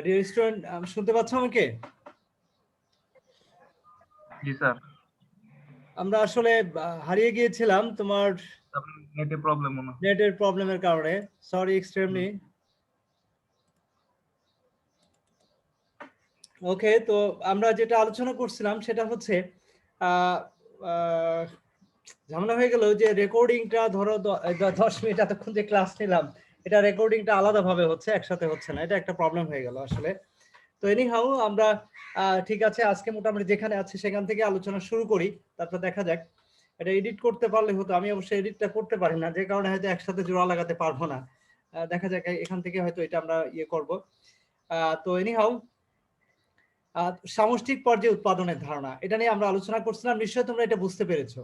Dear student, শুনতে পাচ্ছ আমাকে? জি স্যার। আমরা আসলে হারিয়ে গিয়েছিলাম তোমার নেটে প্রবলেম মনে হয়। নেটের প্রবলেমের কারণে। Sorry extremely. ওকে, তো আমরা যেটা আলোচনা করছিলাম সেটা হচ্ছে আহ, আহ, ঝামেলা হয়ে গেল যে রেকর্ডিংটা ধরো 10 মিনিট এতক্ষণ যে ক্লাস নিলাম, এটা রেকর্ডিংটা আলাদাভাবে হচ্ছে, একসাথে হচ্ছে না। এটা একটা প্রবলেম হয়ে গেল আসলে। তো এনিহাউ আমরা ঠিক আছে, আজকে মোটামুটি যেখানে আছে সেখান থেকে আলোচনা শুরু করি, তারপর দেখা যাক। এটা এডিট করতে পারলে হতো, আমি অবশ্যই এডিটটা করতে পারি না, যে কারণে হয়তো একসাথে জোড়া লাগাতে পারবো না। দেখা যাক এখান থেকে হয়তো এটা আমরা ইয়ে করব। তো এনিহাউ সামষ্টিক পর্যায়ে উৎপাদনের ধারণা, এটা নিয়ে আমরা আলোচনা করছিলাম। নিশ্চয়ই তোমরা এটা বুঝতে পেরেছো।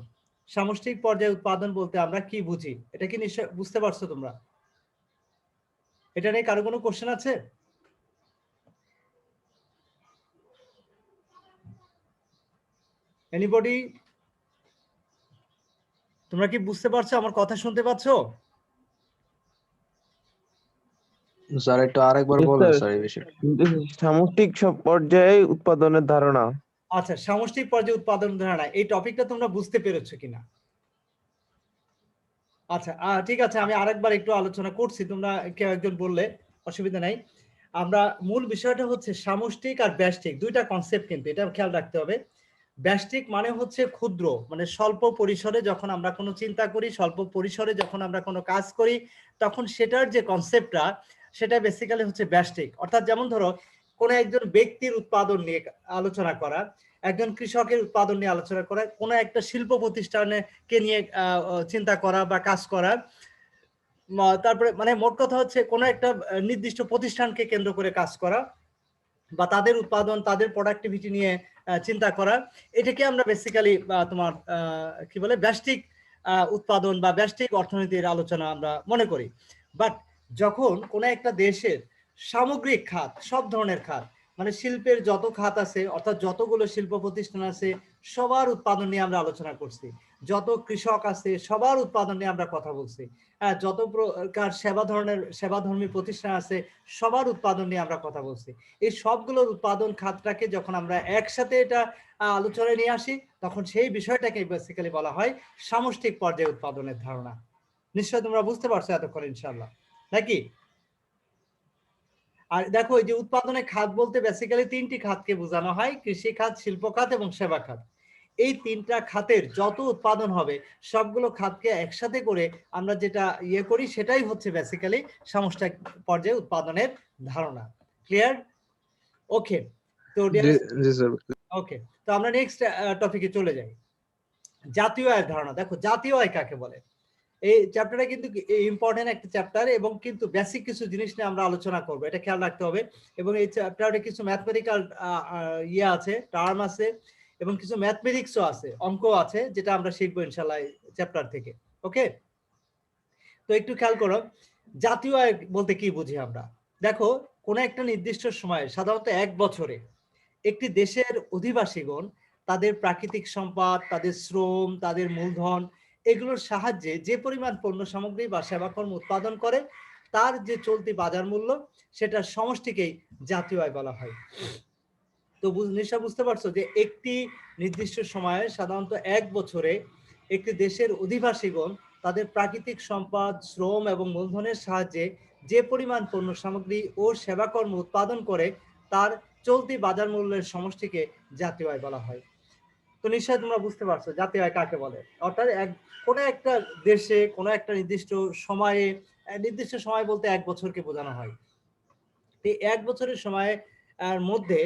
সামষ্টিক পর্যায়ে উৎপাদন বলতে আমরা কি বুঝি, এটা কি নিশ্চয় বুঝতে পারছো তোমরা? এটা নিয়ে কারো কোনো কোশ্চেন আছে? এনিবডি? তোমরা কি বুঝতে পারছো? আমার কথা শুনতে পাচ্ছো? স্যার একটু আরেকবার বলেন স্যার এই বিষয়টা। সামষ্টিক সব পর্যায়ে উৎপাদনের ধারণা। আচ্ছা, সামষ্টিক পর্যায়ে উৎপাদন ধারণা, এই টপিকটা তোমরা বুঝতে পেরেছো কিনা? আচ্ছা, ঠিক আছে, আমি আরেকবার একটু আলোচনা করছি, তোমরা কেউ একজন বললে অসুবিধা নাই। আমরা মূল বিষয়টা হচ্ছে সামষ্টিক আর ব্যষ্টিক, দুইটা কনসেপ্ট, কিন্তু এটা খেয়াল রাখতে হবে। ব্যষ্টিক মানে হচ্ছে ক্ষুদ্র, মানে স্বল্প পরিসরে যখন আমরা কোনো চিন্তা করি, স্বল্প পরিসরে যখন আমরা কোনো কাজ করি, তখন সেটার যে কনসেপ্টটা সেটা বেসিক্যালি হচ্ছে ব্যষ্টিক। অর্থাৎ যেমন ধরো কোনো একজন ব্যক্তির উৎপাদন নিয়ে আলোচনা করা, একজন কৃষকের উৎপাদন নিয়ে আলোচনা করা, কোনো একটা শিল্প প্রতিষ্ঠানকে নিয়ে চিন্তা করা বা কাজ করা, তারপরে মানে মোট কথা হচ্ছে কোনো একটা নির্দিষ্ট প্রতিষ্ঠানকে কেন্দ্র করে কাজ করা বা তাদের উৎপাদন, তাদের প্রোডাক্টিভিটি নিয়ে চিন্তা করা, এটাকে আমরা বেসিক্যালি তোমার কি বলে ব্যষ্টিক উৎপাদন বা ব্যষ্টিক অর্থনীতির আলোচনা আমরা মনে করি। বাট যখন কোনো একটা দেশের সামগ্রিক খাত, সব ধরনের খাত, মানে শিল্পের যত খাত আছে, অর্থাৎ যতগুলো শিল্প প্রতিষ্ঠান আছে সবার উৎপাদন নিয়ে আমরা আলোচনা করছি, যত কৃষক আছে সবার উৎপাদন নিয়ে আমরা কথা বলছি, যত প্রকার সেবাধর্মী প্রতিষ্ঠান আছে সবার উৎপাদন নিয়ে আমরা কথা বলছি। এই সবগুলোর উৎপাদন খাতটাকে যখন আমরা একসাথে এটা আলোচনায় নিয়ে আসি, তখন সেই বিষয়টাকে বেসিক্যালি বলা হয় সামষ্টিক পর্যায়ে উৎপাদনের ধারণা। নিশ্চয় তোমরা বুঝতে পারছো এতক্ষণ ইনশাআল্লাহ, নাকি? আর দেখো, এই যে উৎপাদনের খাত বলতে বেসিক্যালি তিনটি খাতকে বোঝানো হয়, কৃষি খাত, শিল্প খাত এবং সেবা খাত। এই তিনটা খাতের যত উৎপাদন হবে সবগুলো খাতকে একসাথে করে আমরা যেটা ইয়ে করি, সেটাই হচ্ছে বেসিক্যালি সামষ্টিক পর্যায়ে উৎপাদনের ধারণা। ক্লিয়ার? ওকে, তো জি স্যার। ওকে, তো আমরা নেক্সট টপিকে চলে যাই। জাতীয় আয়ের ধারণা। দেখো, জাতীয় আয় কাকে বলে, এই চ্যাপ্টারটা কিন্তু ইম্পর্টেন্ট একটা চ্যাপ্টার, এবং কিন্তু বেসিক কিছু জিনিস নিয়ে আমরা আলোচনা করবো, এটা খেয়াল রাখতে হবে। এবং এই চ্যাপ্টারে কিছু ম্যাথমেটিক্যাল ইয়ে আছে, টার্ম আছে, এবং কিছু ম্যাথমেটিক্সও আছে, অঙ্ক আছে, যেটা আমরা শিখবো ইনশাল্লাহ চ্যাপ্টার থেকে। ওকে, তো একটু খেয়াল করো, জাতীয় আয় বলতে কি বুঝি আমরা। দেখো, কোনো একটা নির্দিষ্ট সময়ে, সাধারণত 1 বছরে, একটি দেশের অধিবাসীগণ তাদের প্রাকৃতিক সম্পদ, তাদের শ্রম, তাদের মূলধন, এগুলোর সাহায্যে যে পরিমাণ পণ্য সামগ্রী বা সেবাকর্ম উৎপাদন করে, তার যে চলতি বাজার মূল্য, সেটার সমষ্টিকেই জাতীয় আয় বলা হয়। তো নিশ্চয় বুঝতে পারছো যে একটি নির্দিষ্ট সময়ে, সাধারণত 1 বছরে, একটি দেশের অধিবাসীগণ তাদের প্রাকৃতিক সম্পদ, শ্রম এবং মূলধনের সাহায্যে যে পরিমাণ পণ্য সামগ্রী ও সেবাকর্ম উৎপাদন করে, তার চলতি বাজার মূল্যের সমষ্টিকে জাতীয় আয় বলা হয়। তো নিশ্চয়ই তোমরা বুঝতে পারছো জাতীয় আয় কাকে বলে। অর্থাৎ কোনো একটা দেশে কোনো একটা নির্দিষ্ট সময়ে, নির্দিষ্ট সময় বলতে 1 বছরকে বোঝানো হয়। এই 1 বছরের সময় মধ্যে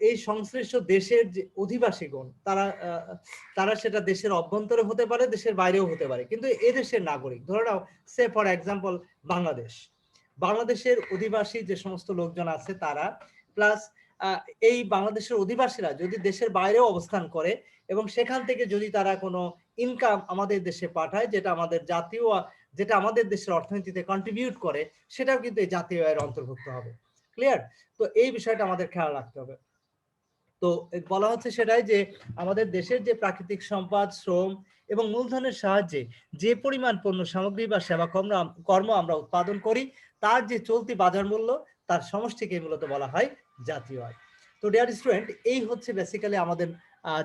এই সংশ্লিষ্ট দেশের যে অধিবাসীগণ, তারা সেটা দেশের অভ্যন্তরে হতে পারে, দেশের বাইরেও হতে পারে, কিন্তু এ দেশের নাগরিক। ধরে নাও, সে ফর এক্সাম্পল বাংলাদেশের অধিবাসী যে সমস্ত লোকজন আছে তারা, প্লাস এই বাংলাদেশের অধিবাসীরা যদি দেশের বাইরেও অবস্থান করে এবং সেখান থেকে যদি তারা কোনো ইনকাম আমাদের দেশে পাঠায়, যেটা আমাদের দেশের অর্থনীতিতে কন্ট্রিবিউট করে, সেটাও কিন্তু এই জাতীয় আয়ের অন্তর্ভুক্ত হবে। ক্লিয়ার? তো এই বিষয়টা আমাদের খেয়াল রাখতে হবে। তো বলা হচ্ছে সেটাই যে আমাদের দেশের যে প্রাকৃতিক সম্পদ, শ্রম এবং মূলধনের সাহায্যে যে পরিমাণ পণ্য সামগ্রী বা সেবা কর্ম আমরা উৎপাদন করি, তার যে চলতি বাজার মূল্য, তার সমষ্টিকে মূলত বলা হয় জাতীয় আয়। তো ডিয়ার স্টুডেন্ট, এই হচ্ছে বেসিক্যালি আমাদের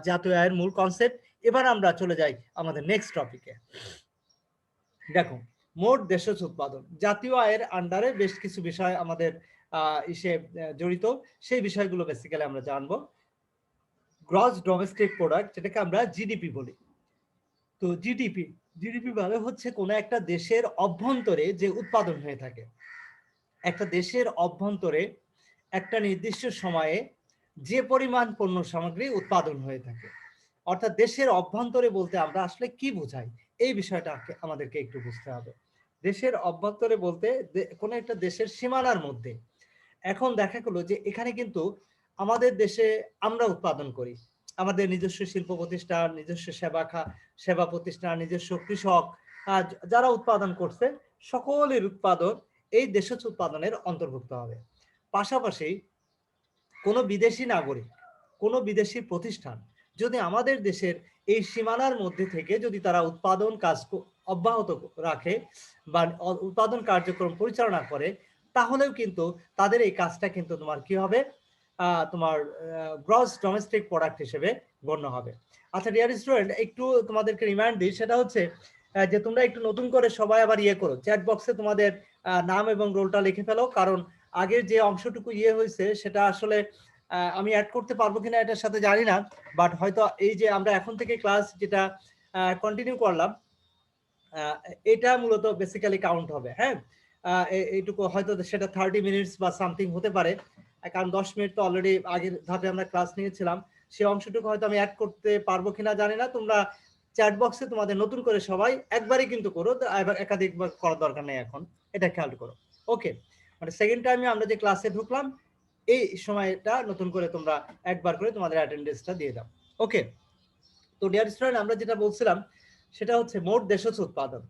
জাতীয় আয়ের মূল কনসেপ্ট। এবার আমরা চলে যাই আমাদের নেক্সট টপিকে। দেখো, মোট দেশজ উৎপাদন, জাতীয় আয়ের আন্ডারে বেশ কিছু বিষয় আমাদের জড়িত, সেই বিষয়গুলো বেসিক্যালি আমরা জানবো। গ্রস ডোমেস্টিক প্রোডাক্ট, যেটাকে আমরা জিডিপি বলি। তো জিডিপি মানে হচ্ছে কোনো একটা দেশের অভ্যন্তরে যে উৎপাদন হয়ে থাকে। একটা দেশের অভ্যন্তরে একটা নির্দিষ্ট সময়ে যে পরিমাণ পণ্য সামগ্রী উৎপাদন হয়ে থাকে, অর্থাৎ দেশের অভ্যন্তরে বলতে আমরা আসলে কি বোঝাই, এই বিষয়টা আমাদেরকে একটু বুঝতে হবে। দেশের অভ্যন্তরে বলতে কোনো একটা দেশের সীমানার মধ্যে। এখন দেখা গেলো যে এখানে কিন্তু আমাদের দেশে আমরা উৎপাদন করি, আমাদের নিজস্ব শিল্প প্রতিষ্ঠান, নিজস্ব সেবা প্রতিষ্ঠান, নিজস্ব কৃষক যারা উৎপাদন করছে, সকলের উৎপাদন এই দেশজ উৎপাদনের অন্তর্ভুক্ত হবে। পাশাপাশি কোনো বিদেশি নাগরিক, কোনো বিদেশি প্রতিষ্ঠান যদি আমাদের দেশের এই সীমানার মধ্যে থেকে যদি তারা উৎপাদন কাজ অব্যাহত রাখে বা উৎপাদন কার্যক্রম পরিচালনা করে, তাহলেও কিন্তু তাদের এই কাজটা কিন্তু তোমার কি হবে, তোমার গ্রস ডোমেস্টিক প্রোডাক্ট হিসেবে গণ্য হবে। আচ্ছা ডিয়ার স্টুডেন্ট, একটু তোমাদেরকে রিমাইন্ড দিই, সেটা হচ্ছে যে তোমরা একটু নতুন করে সবাই আবার করো, চ্যাট বক্সে তোমাদের নাম এবং রোলটা লিখে ফেলো, কারণ আগের যে অংশটুকু হয়েছে সেটা আসলে আমি অ্যাড করতে পারবো কিনা এটার সাথে জানি না, বাট হয়তো এই যে আমরা এখন থেকে ক্লাস যেটা কন্টিনিউ করলাম, এটা মূলত বেসিক্যালি কাউন্ট হবে। হ্যাঁ, এইটুকু হয়তো সেটা 30 মিনিটস বা সামথিং হতে পারে, কারণ 10 মিনিট তো অলরেডি আগের ধাপে আমরা ক্লাস নিয়েছিলাম, সেই অংশটুকু হয়তো আমি অ্যাড করতে পারবো কিনা জানি না। তোমরা চ্যাট বক্সে তোমাদের নতুন করে সবাই একবারই কিন্তু করো, একাধিকবার করার দরকার নেই এখন, এটা খেয়াল করো। ওকে, মানে সেকেন্ড টাইমে আমরা যে ক্লাসে ঢুকলাম এই সময়টা নতুন করে তোমরা একবার করে তোমাদের অ্যাটেন্ডেন্সটা দিয়ে দাও। ওকে, তো ডিয়ার স্টুডেন্ট, আমরা যেটা বলছিলাম সেটা হচ্ছে মোট দেশজ উৎপাদন।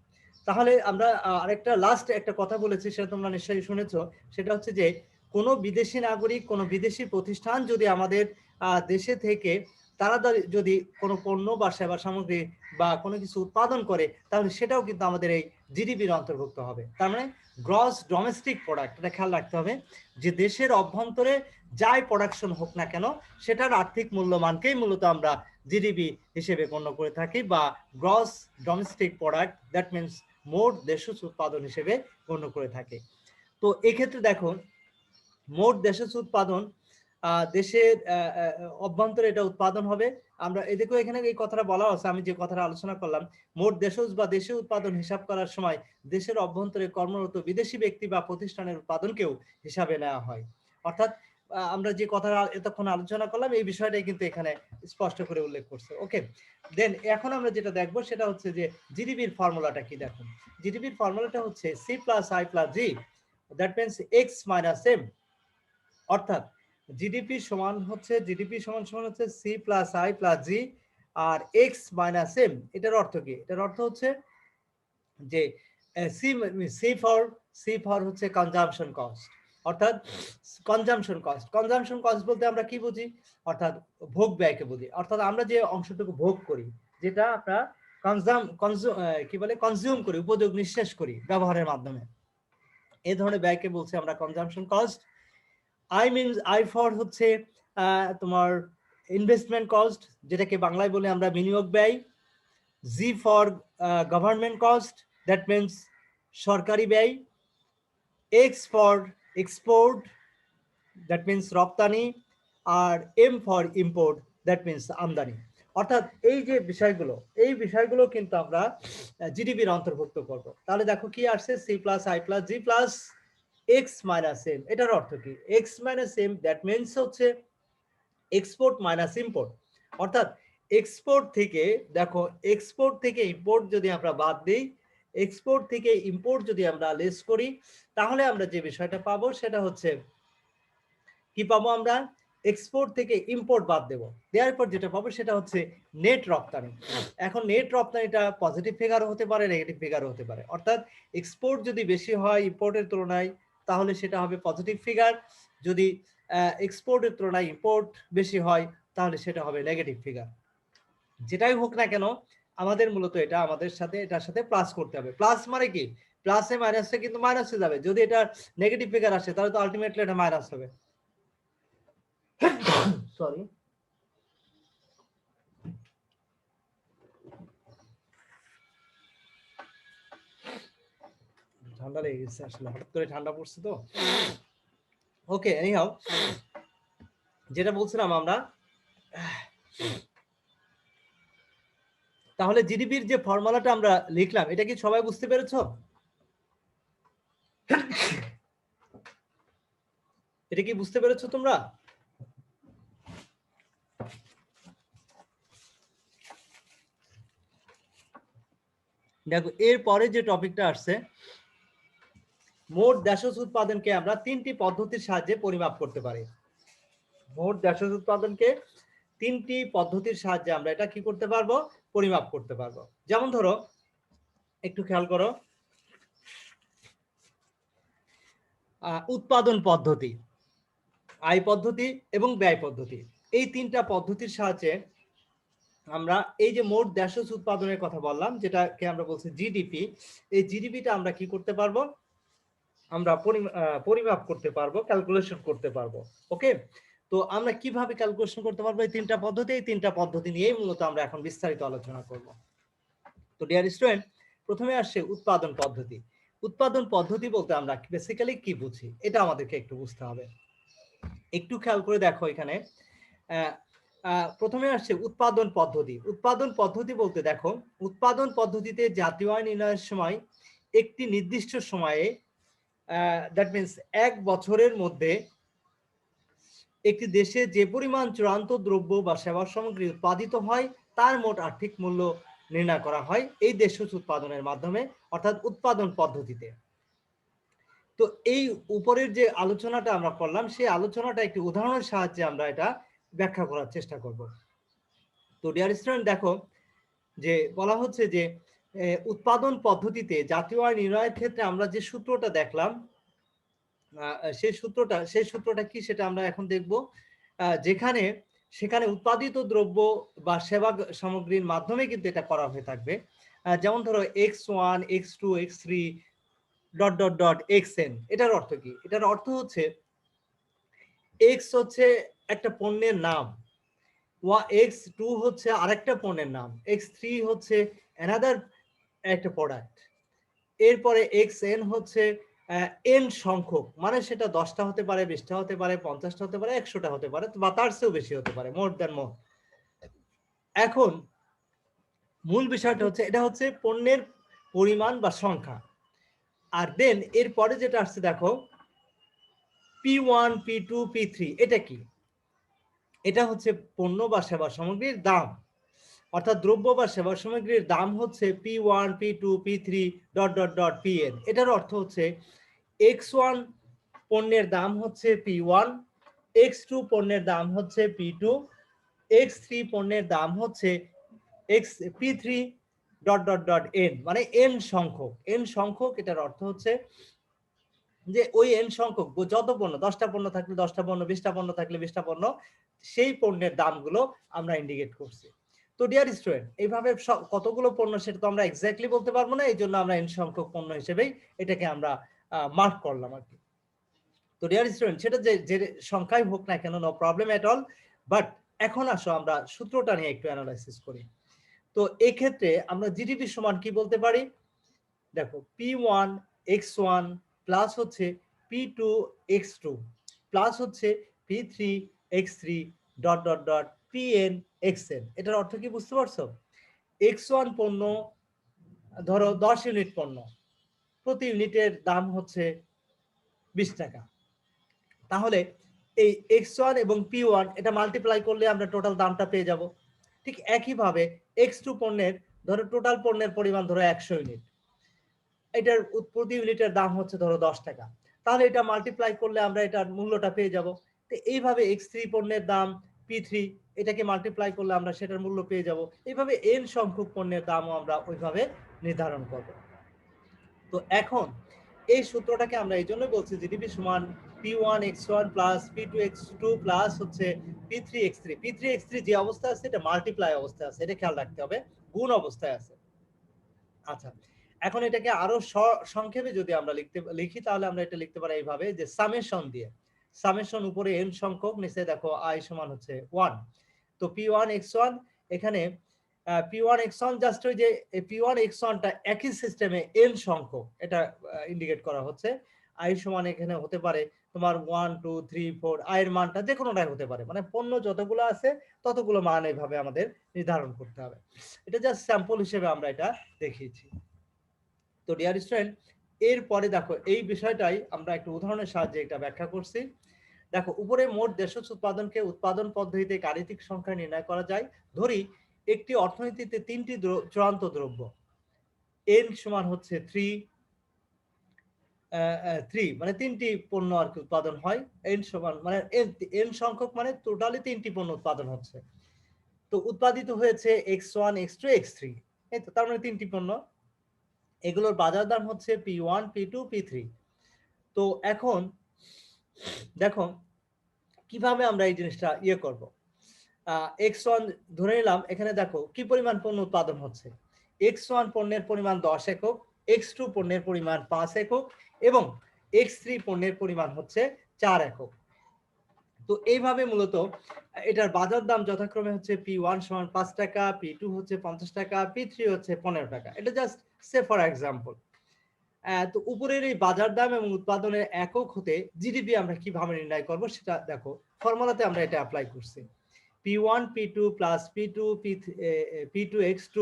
তাহলে আমরা আরেকটা লাস্ট একটা কথা বলেছি, সেটা তোমরা নিশ্চয়ই শুনেছো, সেটা হচ্ছে যে কোনো বিদেশি নাগরিক, কোনো বিদেশি প্রতিষ্ঠান যদি আমাদের দেশে থেকে তারা যদি কোনো পণ্য বা সেবা সামগ্রী বা কোনো কিছু উৎপাদন করে, তাহলে সেটাও কিন্তু আমাদের এই জিডিপির অন্তর্ভুক্ত হবে। তার মানে গ্রস ডোমেস্টিক প্রোডাক্ট, এটা খেয়াল রাখতে হবে যে দেশের অভ্যন্তরে যাই প্রোডাকশন হোক না কেন, সেটার আর্থিক মূল্যমানকেই মূলত আমরা জিডিপি হিসেবে গণ্য করে থাকি, বা gross domestic product, that means মোট দেশজ উৎপাদন হিসেবে গণ্য করে থাকে। তো এক্ষেত্রে দেখো, মোট দেশজ উৎপাদন, দেশের অভ্যন্তরে এটা উৎপাদন হবে। আমরা দেখো এখানে এই কথাটা বলা আছে, আমি যে কথাটা আলোচনা করলাম, মোট দেশজ বা দেশীয় উৎপাদন হিসাব করার সময় দেশের অভ্যন্তরে কর্মরত বিদেশি ব্যক্তি বা প্রতিষ্ঠানের উৎপাদনকেও হিসাবে নেওয়া হয়। অর্থাৎ আমরা যে কথাটা এতক্ষণ আলোচনা করলাম, এই বিষয়টাই কিন্তু এখানে স্পষ্ট করে উল্লেখ করছে। ওকে, দেন এখন আমরা যেটা দেখবো সেটা হচ্ছে যে জিডিপির ফর্মুলাটা কি। দেখুন, জিডিপির ফর্মুলাটা হচ্ছে C + I + G, that means X - M, অর্থাৎ জিডিপি সমান হচ্ছে C + I + G R X - M। এটার অর্থ কি? এটার অর্থ হচ্ছে যে সি ফর হচ্ছে কনজাম্পশন কস্ট, অর্থাৎ কনজাম্পশন কস্ট বলতে আমরা কি বুঝি, অর্থাৎ ভোগ ব্যয়কে বুঝি। অর্থাৎ আমরা যে অংশটুকু ভোগ করি, যেটা আমরা কনজিউম করি, উপযোগ নিঃশেষ করি ব্যবহারের মাধ্যমে, এই ধরনের ব্যয়কে বলছি আমরা কনজাম্পশন কস্ট। আই ফর হচ্ছে তোমার ইনভেস্টমেন্ট কস্ট, যেটাকে বাংলায় বলে আমরা বিনিয়োগ ব্যয়। G for government cost, that means সরকারি ব্যয়। X for export, that means রপ্তানি। আর M for import, that means আমদানি। অর্থাৎ এই যে এই বিষয়গুলো কিন্তু আমরা জিডিপির অন্তর্ভুক্ত করব। তাহলে দেখো কি আসছে, C + I + G + X - M। এটার অর্থ কি? X - M, দ্যাট মিনস হচ্ছে এক্সপোর্ট মাইনাস ইম্পোর্ট। অর্থাৎ এক্সপোর্ট থেকে, দেখো এক্সপোর্ট থেকে ইম্পোর্ট যদি আমরা বাদ দিই, এক্সপোর্ট থেকে ইম্পোর্ট যদি আমরা লেস করি, তাহলে আমরা যে বিষয়টা পাবো সেটা হচ্ছে কি পাবো, আমরা এক্সপোর্ট থেকে ইম্পোর্ট বাদ দেবো, দেওয়ার পর যেটা পাবো সেটা হচ্ছে নেট রপ্তানি। এখন নেট রপ্তানিটা পজিটিভ ফিগারও হতে পারে, নেগেটিভ ফিগারও হতে পারে। অর্থাৎ এক্সপোর্ট যদি বেশি হয় ইম্পোর্টের তুলনায়, তাহলে সেটা হবে পজিটিভ ফিগার। যদি এক্সপোর্টের তুলনায় ইম্পোর্ট বেশি হয়, তাহলে সেটা হবে নেগেটিভ ফিগার। যেটাই হোক না কেন, আমাদের মূলত এটা আমাদের সাথে এটার সাথে প্লাস করতে হবে। প্লাস মানে কি? প্লাসে মাইনাসে কিন্তু মাইনাসে যাবে, যদি এটা নেগেটিভ ফিগার আসে তাহলে তো আলটিমেটলি এটা মাইনাস হবে। সরি, ঠান্ডা লেগে গেছে আসলে, হঠাৎ করে ঠান্ডা পড়ছে তো। ওকে, এনিহাউ যেটা বলছিলাম আমরা, তাহলে জিডিপির যে ফর্মুলাটা আমরা লিখলাম এটা কি সবাই বুঝতে পেরেছো? এটা কি বুঝতে পেরেছো তোমরা? দেখো এর পরে যে টপিকটা আসছে, মোট দেশজ উৎপাদনকে আমরা 3টি পদ্ধতির সাহায্যে পরিমাপ করতে পারি। মোট দেশজ উৎপাদনকে 3টি পদ্ধতির সাহায্যে আমরা এটা কি করতে পারবো? পরিমাপ করতে পারবো। যেমন ধরো, একটু খেয়াল করো, উৎপাদন পদ্ধতি, আয় পদ্ধতি এবং ব্যয় পদ্ধতি, এই 3টা পদ্ধতির সাহায্যে আমরা এই যে মোট দেশজ উৎপাদনের কথা বললাম, যেটাকে আমরা বলছি জিডিপি, এই জিডিপিটা আমরা কি করতে পারবো? আমরা পরিমাপ করতে পারবো, ক্যালকুলেশন করতে পারবো। ওকে, তো আমরা কিভাবে ক্যালকুলেশন করতে পারবো? এই 3টা পদ্ধতি, এই 3টা পদ্ধতি নিয়েই মূলত আমরা এখন বিস্তারিত আলোচনা করব। তো ডিয়ার স্টুডেন্ট, প্রথমে আসছে উৎপাদন পদ্ধতি। উৎপাদন পদ্ধতি বলতে আমরা বেসিক্যালি কি বুঝি এটা আমাদেরকে একটু বুঝতে হবে। একটু খেয়াল করে দেখো এখানে, প্রথমে আসছে উৎপাদন পদ্ধতি। উৎপাদন পদ্ধতি বলতে দেখো, উৎপাদন পদ্ধতিতে জাতীয় আয় নির্ণয়ের সময় একটি নির্দিষ্ট সময়ে, দ্যাট মিনস 1 বছরের মধ্যে একটি দেশে যে পরিমাণ চূড়ান্ত দ্রব্য বা সেবা সামগ্রী উৎপাদিত হয় তার মোট আর্থিক মূল্য নির্ণয় করা হয় এই দেশজ উৎপাদনের মাধ্যমে, অর্থাৎ উৎপাদন পদ্ধতিতে। তো এই উপরের যে আলোচনাটা আমরা করলাম, সেই আলোচনাটা একটি উদাহরণের সাহায্যে আমরা এটা ব্যাখ্যা করার চেষ্টা করব। তো ডিয়ার স্টুডেন্ট, দেখো যে বলা হচ্ছে যে উৎপাদন পদ্ধতিতে জাতীয় আয় নির্ণয়ের ক্ষেত্রে আমরা যে সূত্রটা দেখলাম, সেই সূত্রটা কি সেটা আমরা এখন দেখব। সেখানে উৎপাদিত দ্রব্য বা সেবা সামগ্রীর মাধ্যমে কিন্তু এটা করা হয়ে থাকবে। যেমন ধরো x1, x2, x3 ... xn, এটার অর্থ কি? এটার অর্থ হচ্ছে x হচ্ছে একটা পণ্যের নাম, x2 হচ্ছে আরেকটা পণ্যের নাম, x3 হচ্ছে অ্যানাদার একটা প্রোডাক্ট, এরপরে xn হচ্ছে n সংখ্যক, মানে সেটা 10টা হতে পারে, 20টা হতে পারে, 50টা হতে পারে, 100টা হতে পারে, বা তার চেয়েও বেশি হতে পারে, মোর দ্যান মোর। এখন মূল বিষয়টা হচ্ছে এটা হচ্ছে পণ্যের পরিমাণ বা সংখ্যা। আর দেন এরপরে যেটা আসছে দেখো, P1, P2, P3, এটা কি? এটা হচ্ছে পণ্য বা সেবা সামগ্রীর দাম, অর্থাৎ দ্রব্য বা সেবা সামগ্রীর দাম হচ্ছে P1, P2, P3 ... Pn। এটার অর্থ হচ্ছে x1 পণ্যের দাম হচ্ছে P1, x2 পণ্যের দাম হচ্ছে P2, x3 পণ্যের দাম হচ্ছে P3 ... n, মানে n সংখ্যক। এটার অর্থ হচ্ছে যে ওই n সংখ্যক যত পণ্য, 10টা পণ্য থাকলে 10টা পণ্য, 20টা পণ্য থাকলে 20টা পণ্য, সেই পণ্যের দামগুলো আমরা ইন্ডিকেট করছি। তো ডিয়ার স্টুডেন্ট, এইভাবে কতগুলো পণ্য সেটা তো আমরা এক্স্যাক্টলি বলতে পারবো না, এই জন্য আমরা n সংখ্যক পণ্য হিসেবেই এটাকে আমরা মার্ক করলাম আর কি। তো ডিয়ার স্টুডেন্ট, সেটা যে সংখ্যাই হোক না কেন, no problem at all. But এখন আসো আমরা সূত্রটা নিয়ে একটু অ্যানালাইসিস করি। তো এই ক্ষেত্রে আমরা জিডিপি সমান কি বলতে পারি? দেখো, P1 x1 প্লাস হচ্ছে P2 x2 প্লাস হচ্ছে P3 x3 ... Pn xn। এটার অর্থ কি বুঝতে পারছো? x1 পণ্য, ধরো 10 ইউনিট পণ্য, প্রতি ইউনিটের দাম হচ্ছে 20 টাকা। তাহলে এই x1 এবং P1 এটা মাল্টিপ্লাই করলে আমরা টোটাল দামটা পেয়ে যাব। ঠিক একইভাবে x2 পণ্যের, ধরো টোটাল পণ্যের পরিমাণ ধরো 100 ইউনিট, এটার প্রতি ইউনিটের দাম হচ্ছে ধরো 10 টাকা, তাহলে এটা মাল্টিপ্লাই করলে আমরা এটার মূল্যটা পেয়ে যাব। তো এইভাবে x3 পণ্যের দাম P3, এটাকে মাল্টিপ্লাই করলে আমরা সেটার মূল্য পেয়ে যাব। এইভাবে n সংখ্যক পণ্যের দামও আমরা ওইভাবে নির্ধারণ করব। তো এখন এই সূত্রটাকে আমরা এই জন্য বলছি জিডিপি সমান P1 x1 plus P2 x2 plus হচ্ছে P3 x3। P3 x3 যে অবস্থায় আছে এটা মাল্টিপ্লাই অবস্থায় আছে, এটা খেয়াল রাখতে হবে, গুণ অবস্থায় আছে। আচ্ছা, এখন এটাকে আরো সংক্ষেপে যদি আমরা লিখি তাহলে আমরা এটা লিখতে পারি এইভাবে যে সামেশন দিয়ে, সামেশন উপরে n সংখ্যক, নিচে দেখো i সমান হচ্ছে 1। তো p1 x1 এখানে p1 x1 জাস্ট ওই যে p1 x1 টা একই সিস্টেমে n সংখ্যক, এটা ইন্ডিকেট করা হচ্ছে। i সমান এখানে হতে পারে তোমার 1 2 3 4, i এর মানটা যে কোনোটাই হতে পারে, মানে পণ্য যতগুলো আছে ততগুলো মান এইভাবে আমাদের নির্ধারণ করতে হবে। এটা জাস্ট স্যাম্পল হিসেবে আমরা এটা দেখিয়েছি। তো ডিয়ার স্টুডেন্ট, এরপরে দেখো এই বিষয়টাই আমরা একটা উদাহরণের সাহায্যে এটা ব্যাখ্যা করছি। দেখো উপরে মোট দেশজ উৎপাদনকে উৎপাদন পদ্ধতিতে গাণিতিক সংখ্যা নির্ণয় করা যায়। ধরি একটি অর্থনীতিতে তিনটি চূড়ান্ত দ্রব্য n সমান হচ্ছে 3 মানে তিনটি পণ্য আর কি উৎপাদন হয়, n সমান মানে n সংখ্যক মানে টোটালি তিনটি পণ্য উৎপাদন হচ্ছে। তো উৎপাদিত হয়েছে x1 x2 x3, এই তো তার মানে তিনটি পণ্য। এগুলোর বাজার দাম হচ্ছে p1 p2 p3। তো এখন দেখো কিভাবে আমরা এই জিনিসটা ইয়ে করব। x1 ধরে নিলাম, এখানে দেখো কি পরিমাণ পণ্য উৎপাদন হচ্ছে। x1 পণ্যের পরিমাণ 10 একক, x2 পণ্যের পরিমাণ 5 একক এবং x3 পণ্যের পরিমাণ হচ্ছে 4 একক। তো এইভাবে মূলত এটার বাজার দাম যথাক্রমে হচ্ছে p1 সমান 5 টাকা, p2 হচ্ছে 50 টাকা, p3 হচ্ছে 15 টাকা। এটা জাস্ট সে ফর এক্সাম্পল। তো উপরের এই বাজার দাম এবং উৎপাদনের একক হতে জিডিপি আমরা কিভাবে নির্ণয় করব সেটা দেখো, ফর্মুলাতে আমরা এটা অ্যাপ্লাই করছি। p1 p2 plus p2 x2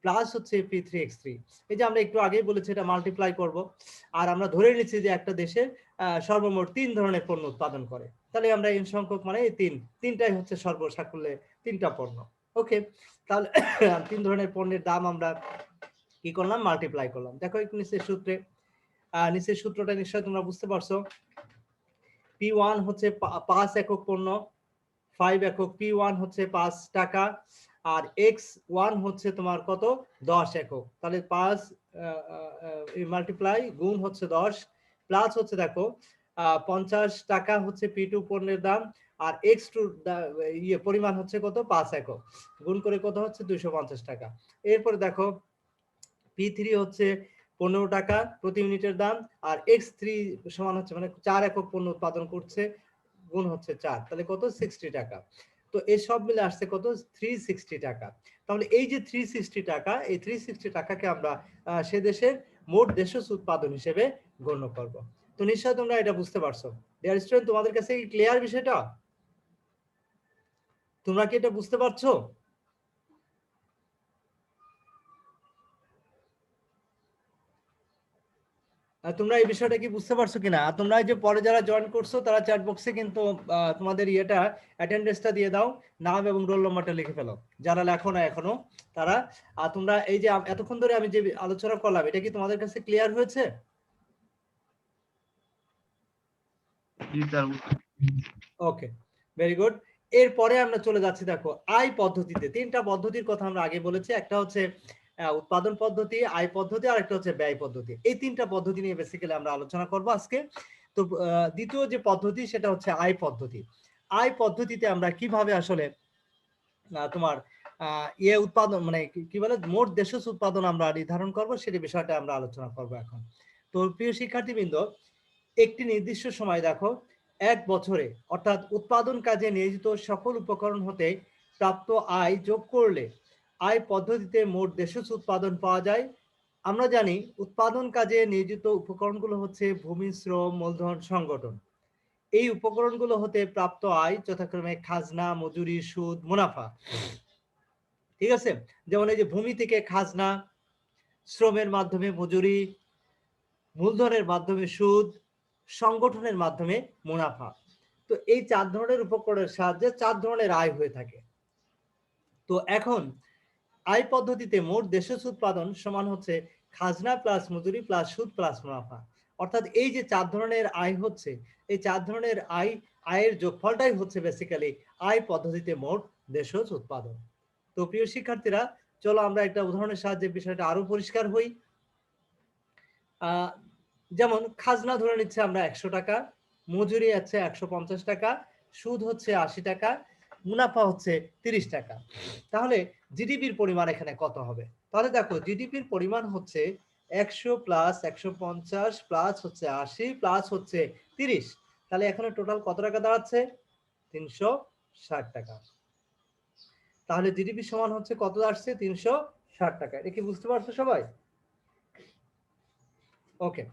plus হচ্ছে p3 x3। এই যে আমরা একটু আগেই বলেছি এটা মাল্টিপ্লাই করব, আর আমরা ধরে নিচ্ছি যে একটা দেশের সর্বমোট 3 ধরনের পণ্য উৎপাদন করে, তাহলে আমরা n সংখ্যক মানে এই তিনটাই হচ্ছে সর্বসাকুল্যে 3টা পণ্য। ওকে, তাহলে 3 ধরনের পণ্যের দাম আমরা কি করলাম, মাল্টিপ্লাই করলাম। দেখো একটু নিচের সূত্রে, নিচের সূত্রটা নিশ্চয়ই তোমরা বুঝতে পারছো। p1 হচ্ছে 5 একক পণ্য, 5 একক, p1 হচ্ছে 5 টাকা, আর x1 হচ্ছে তোমার কত 10 একক। তাহলে 5 মাল্টিপ্লাই গুণ হচ্ছে 10 প্লাস হচ্ছে দেখো 50 টাকা হচ্ছে p2 পণ্যের দাম, আর x2 ইয়ে পরিমাণ হচ্ছে কত 5 একক, গুণ করে কত হচ্ছে 250 টাকা। এরপরে দেখো p3 হচ্ছে 15 টাকা প্রতি ইউনিটের দাম, আর x3 সমান হচ্ছে মানে 4 একক পণ্য উৎপাদন করছে, গুণ হচ্ছে 4, তাহলে কত 60 টাকা। তো এই সব মিলে আসছে কত 360 টাকা। তাহলে এই যে 360 টাকা, এই 360 টাকাকে আমরা সে দেশের মোট দেশজ উৎপাদন হিসেবে গণ্য করব। তো নিশ্চয়ই তোমরা এটা বুঝতে পারছো। ডিয়ার স্টুডেন্ট, তোমাদের কাছে কি ক্লিয়ার বিষয়টা? তোমরা কি এটা বুঝতে পারছো? তোমরা এই বিষয়টা কি বুঝতে পারছো কিনা? তোমরা এই যে পরে যারা জয়েন করছো তারা চ্যাট বক্সে কিন্তু তোমাদের ইয়েটা অ্যাটেন্ডেন্সটা দিয়ে দাও, নাম এবং রোল নম্বরটা লিখে ফেলো যারা লেখো না এখনো তারা। আর তোমরা এই যে এতক্ষণ ধরে আমি যে আলোচনা করলাম এটা কি তোমাদের কাছে ক্লিয়ার হয়েছে? জি স্যার। ওকে, ভেরি গুড। এরপরে আমরা চলে যাচ্ছি দেখো আয় পদ্ধতিতে। 3টা পদ্ধতির কথা আমরা আগে বলেছি, একটা হচ্ছে উৎপাদন পদ্ধতি, আয় পদ্ধতি, আর একটা হচ্ছে ব্যয় পদ্ধতি। এই 3টা পদ্ধতি নিয়ে বেসিক্যালি আমরা আলোচনা করব আজকে। তো দ্বিতীয় যে পদ্ধতি সেটা হচ্ছে আয় পদ্ধতি। আয় পদ্ধতিতে আমরা কিভাবে আসলে তোমার ইয়ে উৎপাদন মানে কি বলে মোট দেশজ উৎপাদন আমরা নির্ধারণ করব সেটি বিষয়টা আমরা আলোচনা করব এখন। তো প্রিয় শিক্ষার্থীবৃন্দ, একটি নির্দিষ্ট সময় দেখো 1 বছরে অর্থাৎ উৎপাদন কাজে নিয়োজিত সকল উপকরণ হতে প্রাপ্ত আয় যোগ করলে আয় পদ্ধতিতে মোট দেশজ উৎপাদন পাওয়া যায়। আমরা জানি উৎপাদন কাজে নিয়োজিত উপকরণগুলো হচ্ছে ভূমি, শ্রম, মূলধন, সংগঠন। এই উপকরণগুলো হতে প্রাপ্ত আয় যথাক্রমে খাজনা, মজুরি, সুদ, মুনাফা। ঠিক আছে, যেমন এই যে ভূমি থেকে খাজনা, শ্রমের মাধ্যমে মজুরি, মূলধনের মাধ্যমে সুদ, সংগঠনের মাধ্যমে মুনাফা। তো এই 4 ধরনের উপকরণের সাহায্যে 4 ধরনের আয় হয়ে থাকে। তো এখন আয় পদ্ধতিতে মোট দেশজ উৎপাদন সমান হচ্ছে খাজনা প্লাস মজুরি প্লাস সুদ প্লাস মুনাফা। অর্থাৎ এই যে 4 ধরনের আয় হচ্ছে, এই 4 ধরনের আয়ের যোগফলটাই হচ্ছে বেসিক্যালি আয় পদ্ধতিতে মোট দেশজ উৎপাদন। তো প্রিয় শিক্ষার্থীরা, চলো আমরা একটা উদাহরণের সাহায্যে বিষয়টা আরো পরিষ্কার হই। যেমন খাজনা ধরে নিচ্ছে আমরা 100 টাকা, মজুরি আছে 150 টাকা, সুদ হচ্ছে 80 টাকা, মুনাফা হচ্ছে 30 টাকা। তাহলে জিডিপির পরিমাণ এখানে কত হবে? তাহলে দেখো জিডিপির পরিমাণ হচ্ছে 100 প্লাস 150 প্লাস হচ্ছে 80 প্লাস হচ্ছে 30, তাহলে এখানে টোটাল কত টাকা দাঁড়াচ্ছে? 360 টাকা। তাহলে জিডিপি সমান হচ্ছে কত আসছে? 360 টাকা। এটা কি বুঝতে পারছো সবাই? ওকে,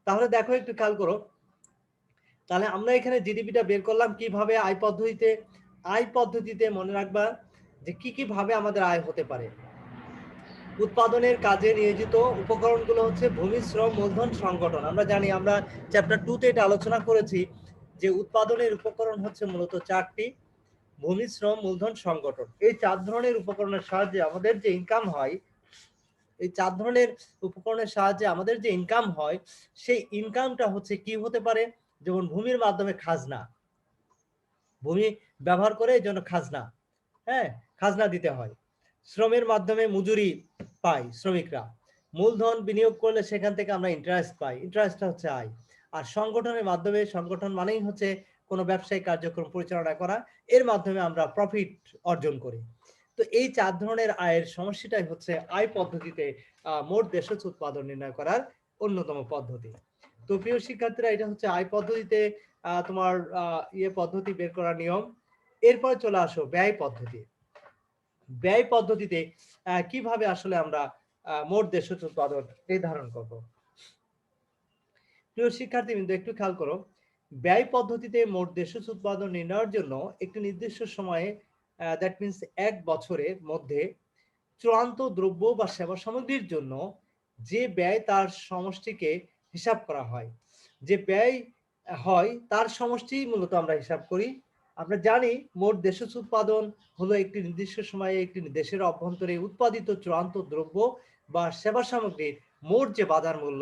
তাহলে দেখো একটু খেয়াল করো, তাহলে আমরা এখানে জিডিপিটা বের করলাম কিভাবে? আয় পদ্ধতিতে। আয় পদ্ধতিতে মনে রাখবা যে কি কি ভাবে আমাদের আয় হতে পারে। উৎপাদনের কাজে নিয়োজিত উপকরণগুলো হচ্ছে ভূমি, শ্রম, মূলধন, সংগঠন। আমরা জানি, আমরা চ্যাপ্টার 2 তে এটা আলোচনা করেছি যে উৎপাদনের উপকরণ হচ্ছে মূলত 4টি: ভূমি, শ্রম, মূলধন, সংগঠন। এই 4 ধরনের উপকরণের সাহায্যে আমাদের যে ইনকাম হয়, এই 4 ধরনের উপকরণের সাহায্যে আমাদের যে ইনকাম হয়, সেই ইনকামটা হচ্ছে কি হতে পারে? যেমন ভূমির মাধ্যমে খাজনা, ভূমি ব্যবহার করে এই জন্য খাজনা, হ্যাঁ, খাজনা দিতে হয়। শ্রমের মাধ্যমে মজুরি পাই শ্রমিকরা। মূলধন বিনিয়োগ করলে সেখান থেকে আমরা ইন্টারেস্ট পাই, ইন্টারেস্টটা হচ্ছে আয়। আর সংগঠনের মাধ্যমে, সংগঠন মানেই হচ্ছে কোনো ব্যবসায়িক কার্যক্রম পরিচালনা করা, এর মাধ্যমে আমরা প্রফিট অর্জন করি। তো এই 4 ধরনের আয়ের সমষ্টিটাই হচ্ছে আয় পদ্ধতিতে মোট দেশজ উৎপাদন নির্ণয় করার অন্যতম পদ্ধতি। তো প্রিয় শিক্ষার্থীরা, এটা হচ্ছে আয় পদ্ধতিতে তোমার পদ্ধতি বের করার নিয়ম। এরপরে চলে আসো ব্যয় পদ্ধতি। ব্যয় পদ্ধতিতে কিভাবে আসলে আমরা মোট দেশজ উৎপাদন নির্ধারণ করব। প্রিয় শিক্ষার্থীবৃন্দ, একটু খেয়াল করো, ব্যয় পদ্ধতিতে মোট দেশজ উৎপাদন নির্ণয়ের জন্য একটি নির্দিষ্ট সময়ে, দ্যাট মিনস 1 বছরের মধ্যে চূড়ান্ত দ্রব্য বা সেবা সামগ্রীর জন্য যে ব্যয় তার সমষ্টিকে হিসাব করা হয়। যে ব্যয় হয় তার সমষ্টি মূলত আমরা হিসাব করি। আমরা জানি মোট দেশজ উৎপাদন হলো একটি নির্দিষ্ট সময়ে একটি দেশের অভ্যন্তরে উৎপাদিত চূড়ান্ত দ্রব্য বা সেবা সামগ্রীর মোট যে বাজার মূল্য,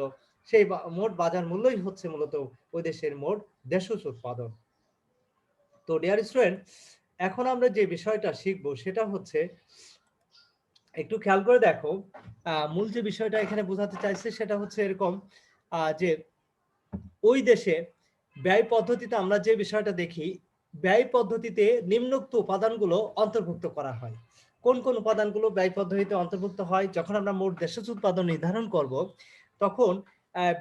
সেই মোট বাজার মূল্যই হচ্ছে মূলত ওই দেশের মোট দেশজ উৎপাদন। তো ডিয়ার স্টুডেন্ট, এখন আমরা যে বিষয়টা শিখবো সেটা হচ্ছে, একটু খেয়াল করে দেখো, মূল যে বিষয়টা এখানে বোঝাতে চাইছে সেটা হচ্ছে এরকম যে ওই দেশে ব্যয় পদ্ধতিতে আমরা যে বিষয়টা দেখি, ব্যয় পদ্ধতিতে নিম্নোক্ত উপাদানগুলো অন্তর্ভুক্ত করা হয়। কোন কোন উপাদানগুলো ব্যয় পদ্ধতিতে অন্তর্ভুক্ত হয়? যখন আমরা মোট দেশজ উৎপাদন নির্ধারণ করব, তখন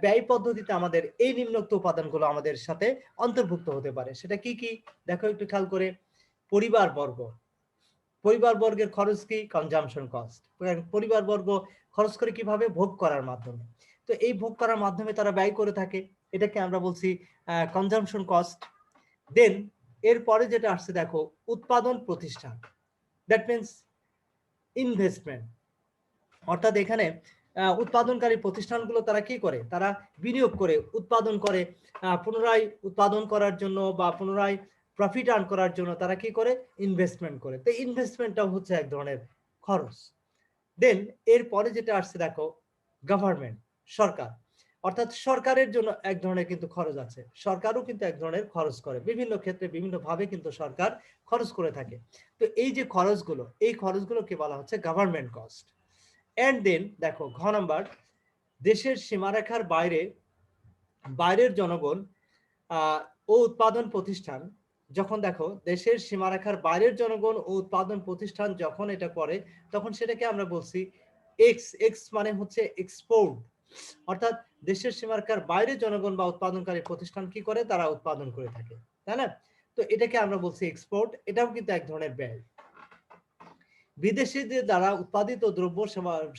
ব্যয় পদ্ধতিতে আমাদের এই নিম্নোক্ত উপাদানগুলো আমাদের সাথে অন্তর্ভুক্ত হতে পারে। সেটা কি কি দেখো একটু খেয়াল করে। পরিবার বর্গ, পরিবার বর্গের খরচ কি? Consumption cost. পরিবার বর্গ খরচ করে কিভাবে? ভোগ করার মাধ্যমে। তো এই ভোগ করার মাধ্যমে তারা ব্যয় করে থাকে, এটাকে আমরা বলছি কনজাম্পশন কস্ট। দেন এরপরে যেটা আসছে দেখো, উৎপাদন প্রতিষ্ঠান, দ্যাট মিনস ইনভেস্টমেন্ট। অর্থাৎ এখানে উৎপাদনকারী প্রতিষ্ঠানগুলো তারা কি করে? তারা বিনিয়োগ করে, উৎপাদন করে, পুনরায় উৎপাদন করার জন্য বা পুনরায় প্রফিট আর্ন করার জন্য তারা কি করে? ইনভেস্টমেন্ট করে। তো ইনভেস্টমেন্টটাও হচ্ছে এক ধরনের খরচ। দেন এরপরে যেটা আসছে দেখো, গভর্নমেন্ট, সরকার। অর্থাৎ সরকারের জন্য এক ধরনের কিন্তু খরচ আছে, সরকারও কিন্তু এক ধরনের খরচ করে, বিভিন্ন ক্ষেত্রে বিভিন্ন ভাবে কিন্তু সরকার খরচ করে থাকে। তো এই যে খরচগুলো, এই খরচগুলোকে বলা হচ্ছে গভর্নমেন্ট কস্ট। এন্ড দেন দেখো ঘ নাম্বার, দেশের সীমারেখার বাইরে, বাইরের জনগণ ও উৎপাদন প্রতিষ্ঠান, যখন দেখো দেশের সীমারেখার বাইরের জনগণ ও উৎপাদন প্রতিষ্ঠান যখন এটা করে, তখন সেটাকে আমরা বলছি এক্স। এক্স মানে হচ্ছে এক্সপোর্ট। অর্থাৎ দেশের সীমারেখার বাইরে জনগণ বা উৎপাদনকারী প্রতিষ্ঠান কি করে? তারা উৎপাদন করে থাকে, তাই না? তো এটাকে আমরা বলছি এক্সপোর্ট। এটাও কিন্তু এক ধরনের ব্যয়। বিদেশিদের দ্বারা উৎপাদিত দ্রব্য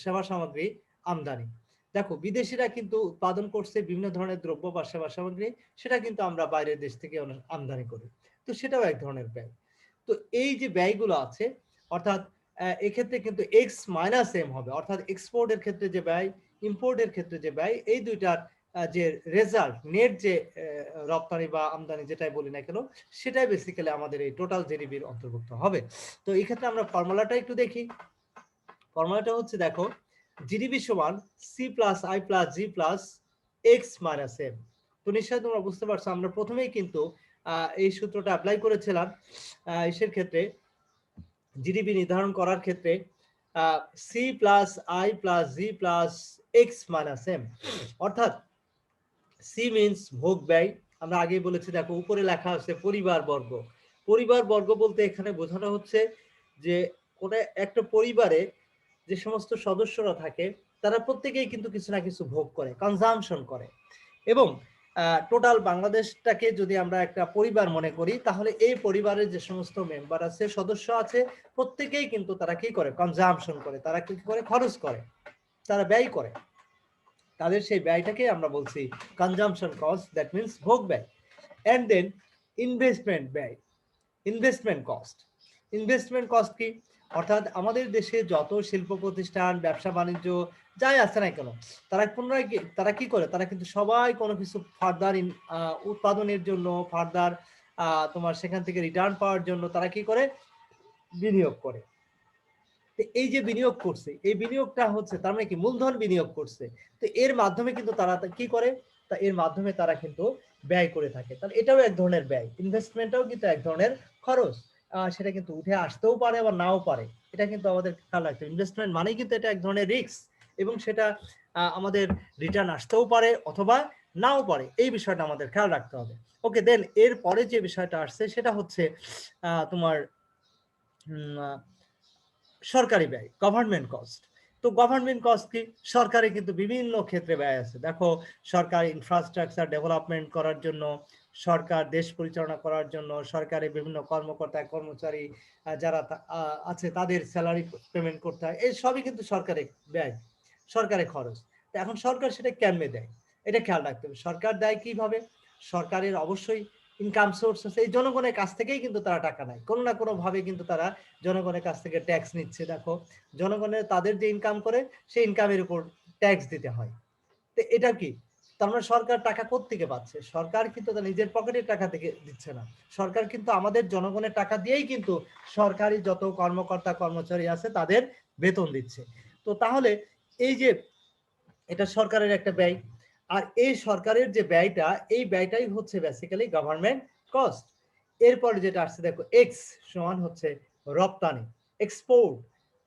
সেবা সামগ্রী আমদানি। দেখো বিদেশিরা কিন্তু উৎপাদন করছে বিভিন্ন ধরনের দ্রব্য বা সেবা সামগ্রী, সেটা কিন্তু আমরা বাইরের দেশ থেকে আমদানি করি। তো সেটাও এক ধরনের ব্যয়। তো এই যে ব্যয়গুলো আছে, অর্থাৎ এক্ষেত্রে কিন্তু এক্স মাইনাস এম হবে, অর্থাৎ এক্সপোর্টের ক্ষেত্রে যে ব্যয়, ইম্পোর্টের ক্ষেত্রে যে ব্যয়, এই দুইটার যে রেজাল্ট, নেট যে রপ্তানি বা আমদানি যেটাই বলি না কেন, সেটাই বেসিক্যালি আমাদের এই টোটাল জিডিপির অন্তর্ভুক্ত হবে। তো এই ক্ষেত্রে আমরা ফর্মুলাটা একটু দেখি। ফর্মুলাটা হচ্ছে দেখো, জিডিপি সমান C plus I plus G plus X minus M. তো নিশ্চয়ই তোমরা বুঝতে পারছো, আমরা প্রথমেই কিন্তু এই সূত্রটা অ্যাপ্লাই করেছিলাম এর ক্ষেত্রে, জিডিপি নির্ধারণ করার ক্ষেত্রে, C plus I plus G plus X minus M. অর্থাৎ সি মিনস ভোগ ব্যয়, আমরা আগেই বলেছি, দেখো উপরে লেখা আছে পরিবার বর্গ। পরিবার বর্গ বলতে এখানে বোঝানো হচ্ছে যে কোন একটা পরিবারে যে সমস্ত সদস্যরা থাকে তারা প্রত্যেকেই কিন্তু কিছু না কিছু ভোগ করে, কনজাম্পশন করে। এবং টোটাল বাংলাদেশটাকে যদি আমরা একটা পরিবার মনে করি, তাহলে এই পরিবারের যে সমস্ত মেম্বার আছে, সদস্য আছে, প্রত্যেকেই কিন্তু তারা কি করে, কনজাম্পশন করে, তারা কি করে, খরচ করে, তারা ব্যয় করে। তাদের সেই ব্যয়টাকে আমরা বলছি কনজাম্পশন কস্ট, দ্যাট মিনস ভোগ ব্যয়। এন্ড দেন ইনভেস্টমেন্ট ব্যয়, ইনভেস্টমেন্ট কস্ট। ইনভেস্টমেন্ট কস্ট কি? অর্থাৎ আমাদের দেশে যত শিল্প প্রতিষ্ঠান, ব্যবসা বাণিজ্য যাই আছে না কেন, তারা পুনরায় তারা কি করে, তারা কিন্তু সবাই কোনো কিছু ফার্দার উৎপাদনের জন্য, ফার্দার তোমার সেখান থেকে রিটার্ন পাওয়ার জন্য তারা কি করে, বিনিয়োগ করে। এই যে বিনিয়োগ করছে, এই বিনিয়োগটা হচ্ছে তার মানে কি, মূলধন বিনিয়োগ করছে। তো এর মাধ্যমে কিন্তু তারা কি করে, তা এর মাধ্যমে তারা কিন্তু ব্যয় করে থাকে। তাহলে এটাও এক ধরনের ব্যয়, ইনভেস্টমেন্টটাও কিন্তু এক ধরনের খরচ। সেটা কিন্তু উঠে আসতেও পারে আবার নাও পারে, এটা কিন্তু আমাদের খেয়াল রাখতে হবে। ইনভেস্টমেন্ট মানেই কিন্তু এটা এক ধরনের রিস্ক, এবং সেটা আমাদের রিটার্ন আসতেও পারে অথবা নাও পারে, এই বিষয়টা আমাদের খেয়াল রাখতে হবে। ওকে, দেন এর পরে যে বিষয়টা আসছে সেটা হচ্ছে তোমার সরকারি ব্যয়, গভর্নমেন্ট কস্ট। তো গভর্নমেন্ট কস্ট কি? সরকারে কিন্তু বিভিন্ন ক্ষেত্রে ব্যয় আছে। দেখো, সরকার ইনফ্রাস্ট্রাকচার ডেভেলপমেন্ট করার জন্য, সরকার দেশ পরিচালনা করার জন্য, সরকারের বিভিন্ন কর্মকর্তা কর্মচারী যারা আছে তাদের স্যালারি পেমেন্ট করতে হয়, এই সবই কিন্তু সরকারের ব্যয়, সরকারের খরচ। তো এখন সরকার সেটা কেমনে দেয়, এটা খেয়াল রাখতে হবে। সরকার দেয় কিভাবে? সরকারের অবশ্যই ইনকাম সোর্স আছে, এই জনগণের কাছ থেকেই কিন্তু তারা টাকা নেয়, কোনো না কোনো ভাবে কিন্তু তারা জনগণের কাছ থেকে ট্যাক্স নিচ্ছে। দেখো, জনগণের তাদের যে ইনকাম করে সেই ইনকামের উপর ট্যাক্স দিতে হয়। তো এটা কি, তার মানে সরকার টাকা কোত্থেকে পাচ্ছে? সরকার কিন্তু তার নিজের পকেটের টাকা থেকে দিচ্ছে না, সরকার কিন্তু আমাদের জনগণের টাকা দিয়েই কিন্তু সরকারি যত কর্মকর্তা কর্মচারী আছে তাদের বেতন দিচ্ছে। তো তাহলে এই যে এটা সরকারের একটা ব্যয়, আর এই সরকারের যে ব্যয়টা, এই ব্যয়টাই হচ্ছে বেসিক্যালি গভর্নমেন্ট কস্ট। এরপরে যেটা আসছে দেখো, এক্স সমান হচ্ছে রপ্তানি, এক্সপোর্ট,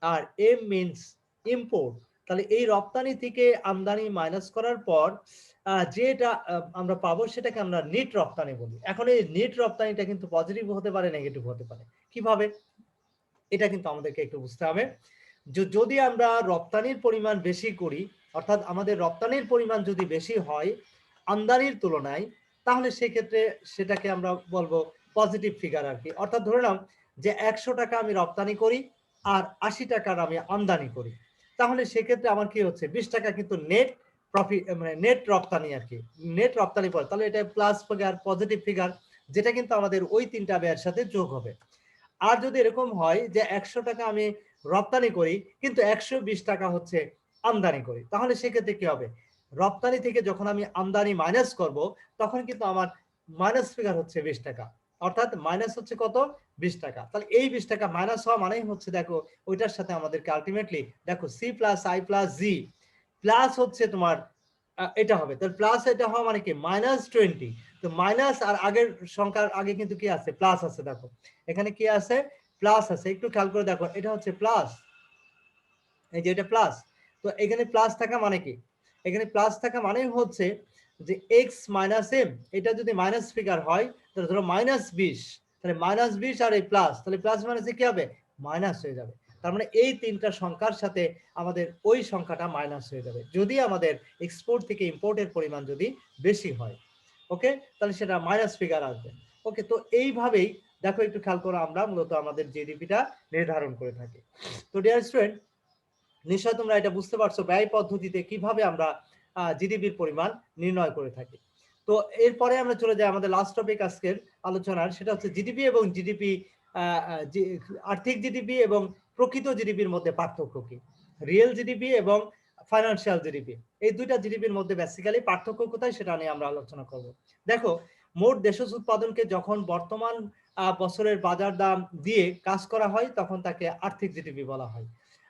আর এম মিনস ইম্পোর্ট। তাহলে এই রপ্তানি থেকে আমদানি মাইনাস করার পর যেটা আমরা পাবো সেটাকে আমরা নেট রপ্তানি বলি। এখন এই নেট রপ্তানিটা কিন্তু পজিটিভ হতে পারে, নেগেটিভ হতে পারে। কিভাবে, এটা কিন্তু আমাদেরকে একটু বুঝতে হবে। যদি আমরা রপ্তানির পরিমাণ বেশি করি, অর্থাৎ আমাদের রপ্তানির পরিমাণ যদি বেশি হয় আমদানির তুলনায়, তাহলে সেক্ষেত্রে সেটাকে আমরা বলবো পজিটিভ ফিগার আর কি। অর্থাৎ ধরে নাও যে 100 টাকা আমি রপ্তানি করি আর 80 টাকার আমি আমদানি করি, তাহলে সেক্ষেত্রে আমার কি হচ্ছে, 20 টাকা কিন্তু নেট প্রফিট, মানে নেট রপ্তানি আর কি, নেট রপ্তানি পড়ে। তাহলে এটা প্লাস ফিগার, পজিটিভ ফিগার, যেটা কিন্তু আমাদের ওই তিনটা ব্যয়ের সাথে যোগ হবে। আর যদি এরকম হয় যে 100 টাকা আমি রপ্তানি করি কিন্তু 120 টাকা হচ্ছে আমদানি করি, তাহলে সেক্ষেত্রে কি হবে, রপ্তানি থেকে যখন আমি আমদানি মাইনাস করব তখন কিন্তু আমার মাইনাস ফিগার হচ্ছে 20 টাকা, অর্থাৎ মাইনাস হচ্ছে কত, 20 টাকা। তাহলে এই 20 টাকা মাইনাস হওয়া মানেই হচ্ছে, দেখো ওইটার সাথে আমাদেরকে আলটিমেটলি দেখো C plus I plus G plus হচ্ছে তোমার এটা হবে। তাহলে প্লাস এটা হওয়া মানে কি, -20। তো মাইনাস আর আগের সংখ্যার আগে কিন্তু কি আছে, প্লাস আছে। দেখো এখানে কি আছে, প্লাস আছে, একটু খেয়াল করে দেখো, এটা হচ্ছে প্লাস, এই যে এটা প্লাস। তো এখানে প্লাস থাকা মানে কি, এখানে প্লাস থাকা মানে হচ্ছে যে এক্স মাইনাস এম, এটা যদি মাইনাস ফিগার হয় তাহলে ধরো -20, তাহলে -20 আর এই প্লাস, তাহলে প্লাস মাইনাসে কি হবে, মাইনাস হয়ে যাবে। তার মানে এই তিনটা সংখ্যার সাথে আমাদের ওই সংখ্যাটা মাইনাস হয়ে যাবে যদি আমাদের এক্সপোর্ট থেকে ইম্পোর্টের পরিমাণ যদি বেশি হয়। ওকে, তাহলে সেটা মাইনাস ফিগার আসবে। ওকে, তো এইভাবেই দেখো একটু খেয়াল করো, আমরা মূলত আমাদের জিডিপিটা নির্ধারণ করে থাকি। তো ডিয়ার স্টুডেন্ট, নিশ্চয় তোমরা এটা বুঝতে পারছো ব্যয় পদ্ধতিতে কিভাবে আমরা জিডিপির পরিমাণ নির্ণয় করে থাকি। তো এরপরে আমরা চলে যাই আমাদের লাস্ট টপিক আজকের আলোচনার, সেটা হচ্ছে জিডিপি এবং জিডিপি, আর্থিক জিডিপি এবং প্রকৃত জিডিপির মধ্যে পার্থক্য কি, রিয়েল জিডিপি এবং ফাইন্যান্সিয়াল জিডিপি, এই দুইটা জিডিপির মধ্যে বেসিক্যালি পার্থক্য কোথায় সেটা নিয়ে আমরা আলোচনা করব। দেখো, মোট দেশজ উৎপাদনকে যখন বর্তমান বছরের বাজার দাম দিয়ে কাজ করা হয় তখন তাকে আর্থিক জিডিপি বলা হয়।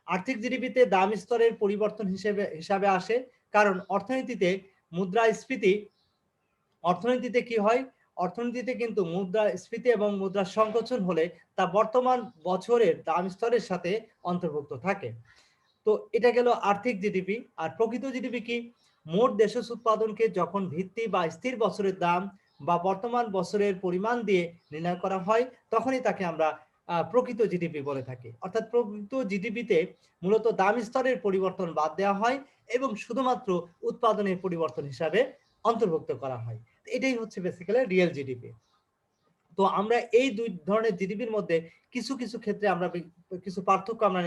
আর্থিক জিডিপিতে দাম স্তরের পরিবর্তন হিসাবে আসে, কারণ অর্থনীতিতে কি হয়, অর্থনীতিতে কিন্তু মুদ্রাস্ফীতি এবং মুদ্রা সংকোচন হলে তা বর্তমান বছরের দাম স্তরের সাথে অন্তর্ভুক্ত থাকে। তো এটা গেল আর্থিক জিডিপি। আর প্রকৃত জিডিপি কি, মোট দেশজ উৎপাদনকে যখন ভিত্তি বা স্থির বছরের দাম বা বর্তমান বছরের পরিমাণ দিয়ে নির্ণয় করা হয় তখনই তাকে আমরা প্রকৃত জিডিপি বলে থাকি। অর্থাৎ প্রকৃত জিডিপিতে মূলত দাম স্তরের পরিবর্তন বাদ দেওয়া হয় এবং শুধুমাত্র উৎপাদনের পরিবর্তন হিসাবে অন্তর্ভুক্ত করা হয়। এটাই হচ্ছে বেসিক্যালি রিয়েল জিডিপি। তো আমরা এই দুই ধরনের জিডিপির মধ্যে কিছু কিছু ক্ষেত্রে আমরা কিছু পার্থক্য আমরা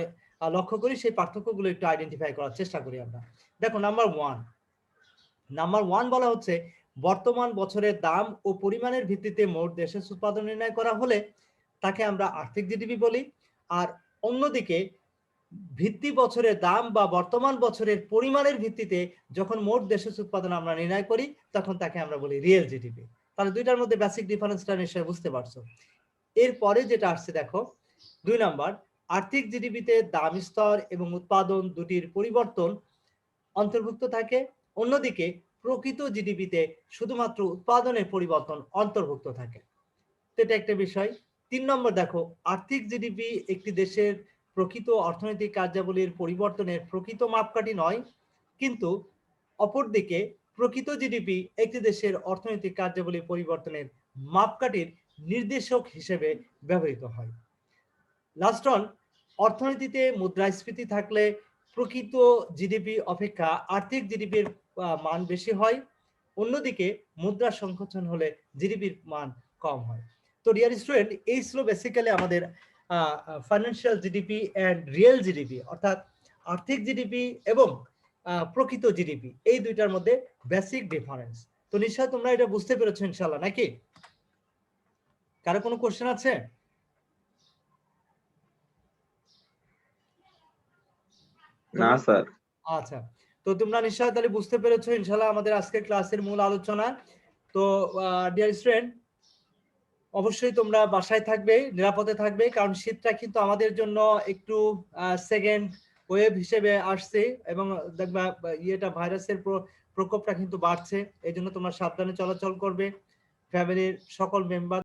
লক্ষ্য করি, সেই পার্থক্যগুলো একটু আইডেন্টিফাই করার চেষ্টা করি আমরা। দেখো নাম্বার ওয়ান বলা হচ্ছে বর্তমান বছরের দাম ও পরিমাণের ভিত্তিতে মোট দেশের উৎপাদন নির্ণয় করা হলে তাকে আমরা আর্থিক জিডিপি বলি। আর অন্যদিকে ভিত্তি বছরের দাম বা বর্তমান বছরের পরিমাণের ভিত্তিতে যখন মোট দেশের উৎপাদন আমরা নির্ণয় করি তখন তাকে আমরা বলি রিয়েল জিডিপি। তাহলে দুইটার মধ্যে বেসিক ডিফারেন্সটা নিশ্চয়ই বুঝতে পারছো। এরপরে যেটা আসছে দেখো 2 নাম্বার, আর্থিক জিডিপিতে দাম স্তর এবং উৎপাদন দুটির পরিবর্তন অন্তর্ভুক্ত থাকে, অন্যদিকে প্রকৃত জিডিপিতে শুধুমাত্র উৎপাদনের পরিবর্তন অন্তর্ভুক্ত থাকে। তো এটা একটা বিষয়। 3 নম্বর দেখো, আর্থিক জিডিপি একটি দেশের প্রকৃত অর্থনৈতিক কার্যাবলীর পরিবর্তনের প্রকৃত মাপকাঠি নয়, কিন্তু অপরদিকে প্রকৃত জিডিপি একটি দেশের অর্থনৈতিক কার্যাবলী পরিবর্তনের মাপকাঠির নির্দেশক হিসেবে ব্যবহৃত হয়। লাস্ট অন, অর্থনীতিতে মুদ্রাস্ফীতি থাকলে প্রকৃত জিডিপি অপেক্ষা আর্থিক জিডিপির মান বেশি হয়, অন্যদিকে মুদ্রা সংকোচন হলে জিডিপির মান কম হয়। তো ডিয়ার স্টুডেন্ট, এই ছিল বেসিক্যালি আমাদের financial GDP and real GDP, অর্থাৎ আর্থিক জিডিপি এবং প্রকৃত জিডিপি, এই দুইটার মধ্যে বেসিক ডিফারেন্স। তো নিশ্চয় তোমরা এটা বুঝতে পেরেছো ইনশাআল্লাহ, নাকি? কারো কোনো কোশ্চেন আছে? না স্যার। আচ্ছা, তো তোমরা নিশ্চয়ই তাহলে বুঝতে পেরেছো ইনশাআল্লাহ আমাদের আজকের ক্লাসের মূল আলোচনা। তো ডিয়ার স্টুডেন্ট, অবশ্যই তোমরা বাসায় থাকবে, নিরাপদে থাকবে, কারণ শীতটা কিন্তু আমাদের জন্য একটু সেকেন্ড ওয়েভ হিসেবে আসছে এবং দেখবা ইয়েটা ভাইরাসের প্রকোপটা কিন্তু বাড়ছে। এই জন্য তোমরা সাবধানে চলাচল করবে, ফ্যামিলির সকল মেম্বার